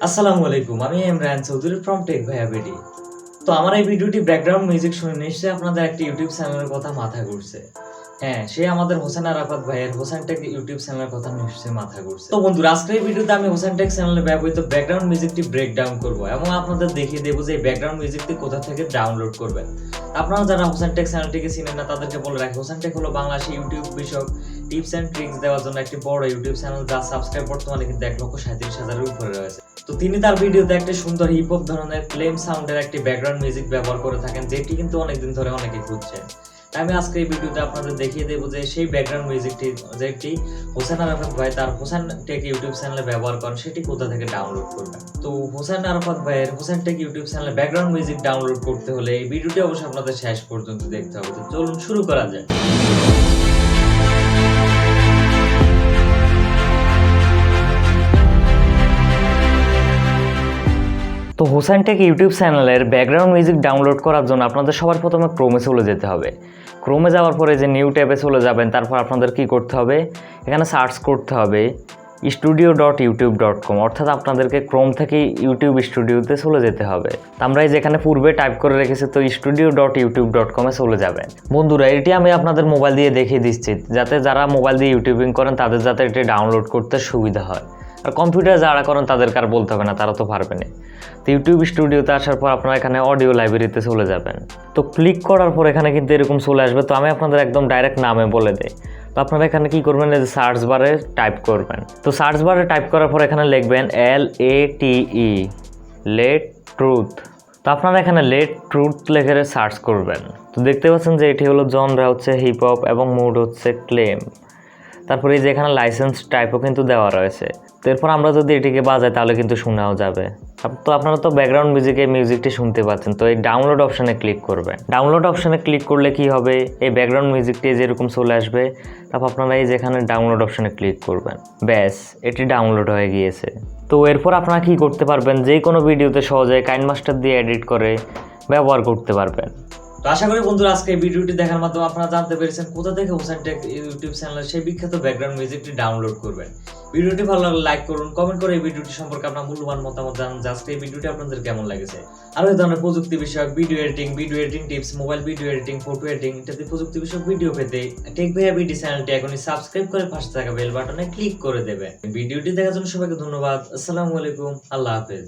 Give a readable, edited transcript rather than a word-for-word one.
আসসালামু আলাইকুম, আমি ইমরান চৌধুরী ফ্রম টেক ভাইয়া বিডি। তো আমার এই ভিডিওটি ব্যাকগ্রাউন্ড মিউজিক শুনে নিশ্চয়ই আপনাদের একটা ইউটিউব চ্যানেলের কথা মাথায় ঘুরছে। হ্যাঁ, সে আমাদের হোসেন আরাফাত ভাইয়ের হোসেন টেক ইউটিউব চ্যানেলের কথা নিশ্চয়ই মাথায় ঘুরছে। তো বন্ধুরা, আজকের এই ভিডিওতে আমি হোসেন টেক চ্যানেলে ব্যবহৃত ব্যাকগ্রাউন্ড মিউজিকটি ব্রেক ডাউন করবো এবং আপনাদের দেখিয়ে দেবো যে এই ব্যাকগ্রাউন্ড মিউজিকটি কোথা থেকে ডাউনলোড করবেন। আপনারা যারা হোসেন টেক চ্যানেলটিকে চিনেন না তাদেরকে বলে রাখি, হোসেন টেক হলো বাংলাদেশে ইউটিউব বিষয়ক টিপস এন্ড ট্রিক্স দেওয়ার জন্য একটি বড় ইউটিউব চ্যানেল, যার সাবস্ক্রাইব বর্তমানে কিন্তু 1,37,000-এর উপরে রয়েছে। তো তিনি তার ভিডিওতে একটা সুন্দর হিপ হপ ধরনের ক্লেম সাউন্ডের একটি ব্যাকগ্রাউন্ড মিউজিক ব্যবহার করে থাকেন, যেটি কিন্তু অনেকদিন ধরে অনেকে খুঁজছেন। তাই আমি আজকে এই ভিডিওতে আপনাদের দেখিয়ে দেবো যে সেই ব্যাকগ্রাউন্ড মিউজিকটি যেটি হোসেন আরাফাত ভাই তার হোসেন টেক ইউটিউব চ্যানেলে ব্যবহার করেন, সেটি কোথা থেকে ডাউনলোড করবেন। তো হোসেন আরাফাত ভাইয়ের হোসেন টেক ইউটিউব চ্যানেলে ব্যাকগ্রাউন্ড মিউজিক ডাউনলোড করতে হলে এই ভিডিওটি অবশ্যই আপনাদের শেষ পর্যন্ত দেখতে হবে। তো চলুন শুরু করা যায়। তো হোসেন টেক ইউটিউব চ্যানেলের ব্যাকগ্রাউন্ড মিউজিক ডাউনলোড করার জন্য আপনাদের সবার প্রথমে ক্রোমে চলে যেতে হবে। ক্রোমে যাওয়ার পরে যে নিউ ট্যাবে চলে যাবেন, তারপর আপনাদের কি করতে হবে, এখানে সার্চ করতে হবে studio.youtube.com, অর্থাৎ আপনাদেরকে ক্রোম থেকে ইউটিউব স্টুডিওতে চলে যেতে হবে। আমরা এই যেখানে পূর্বে টাইপ করে রেখেছি, তো studio.youtube.com-এ চলে যাবেন। বন্ধুরা, এটি আমি আপনাদের মোবাইল দিয়ে দেখিয়ে দিচ্ছি, যাতে যারা মোবাইল দিয়ে ইউটিউবিং করেন তাদের যাতে এটি ডাউনলোড করতে সুবিধা হয়। আর কম্পিউটারে যারা করেন তাদেরকে আর বলতে হবে না, তারা তো পারবে না। তো ইউটিউব স্টুডিওতে আসার পর আপনারা এখানে অডিও লাইব্রেরিতে চলে যাবেন। তো ক্লিক করার পর এখানে কিন্তু এরকম চলে আসবে। তো আমি আপনাদের একদম ডাইরেক্ট নামে বলে দিই। তো আপনারা এখানে কি করবেন, এই যে সার্চ বারে টাইপ করবেন। তো সার্চ বারে টাইপ করার পর এখানে লিখবেন LATE, লেট ট্রুথ। তো আপনারা এখানে লেট ট্রুথ লিখে সার্চ করবেন। তো দেখতে পাচ্ছেন যে এটি হলো জনরা হচ্ছে হিপ হপ এবং মুড হচ্ছে ক্লেম। তারপরে এই যে এখানে লাইসেন্স টাইপও কিন্তু দেওয়া রয়েছে। তো এরপর আমরা যদি এটিকে বাজাই তাহলে কিন্তু শোনাও যাবে। তো আপনারা তো ব্যাকগ্রাউন্ড মিউজিকটি শুনতে পাচ্ছেন। তো এই ডাউনলোড অপশানে ক্লিক করবেন। ডাউনলোড অপশানে ক্লিক করলে কি হবে, এই ব্যাকগ্রাউন্ড মিউজিকটি যেরকম চলে আসবে। তারপর আপনারা এই যেখানে ডাউনলোড অপশানে ক্লিক করবেন, ব্যাস এটি ডাউনলোড হয়ে গিয়েছে। তো এরপর আপনারা কি করতে পারবেন, যে কোনো ভিডিওতে সহজে কাইনমাস্টার দিয়ে এডিট করে ব্যবহার করতে পারবেন। তো আশা করি বন্ধুরা, আজকে এই ভিডিওটি দেখার মাধ্যমে আপনারা জানতে পেরেছেন কোথা থেকে হোসেন টেক ইউটিউব চ্যানেলের সেই বিখ্যাত ব্যাকগ্রাউন্ড মিউজিকটি ডাউনলোড করবেন। ভিডিওটি ভালো লাগলে লাইক করুন, কমেন্ট করে এই ভিডিওটি সম্পর্কে আপনার মূল্যবান মতামত জানান। আজকে এই ভিডিওটি আপনাদের কেমন লেগেছে। আরো এই ধরনের প্রযুক্তি বিষয়ক video editing tips, mobile video editing, photo editing ইত্যাদি প্রযুক্তি বিষয়ক ভিডিও পেতে টেক ভাইয়া বিডি চ্যানেলটি এখনই সাবস্ক্রাইব করে পাশে থাকা বেল বাটনে ক্লিক করে দেবেন। ভিডিওটি দেখার জন্য সবাইকে ধন্যবাদ। আসসালামু আলাইকুম, আল্লাহ হাফেজ।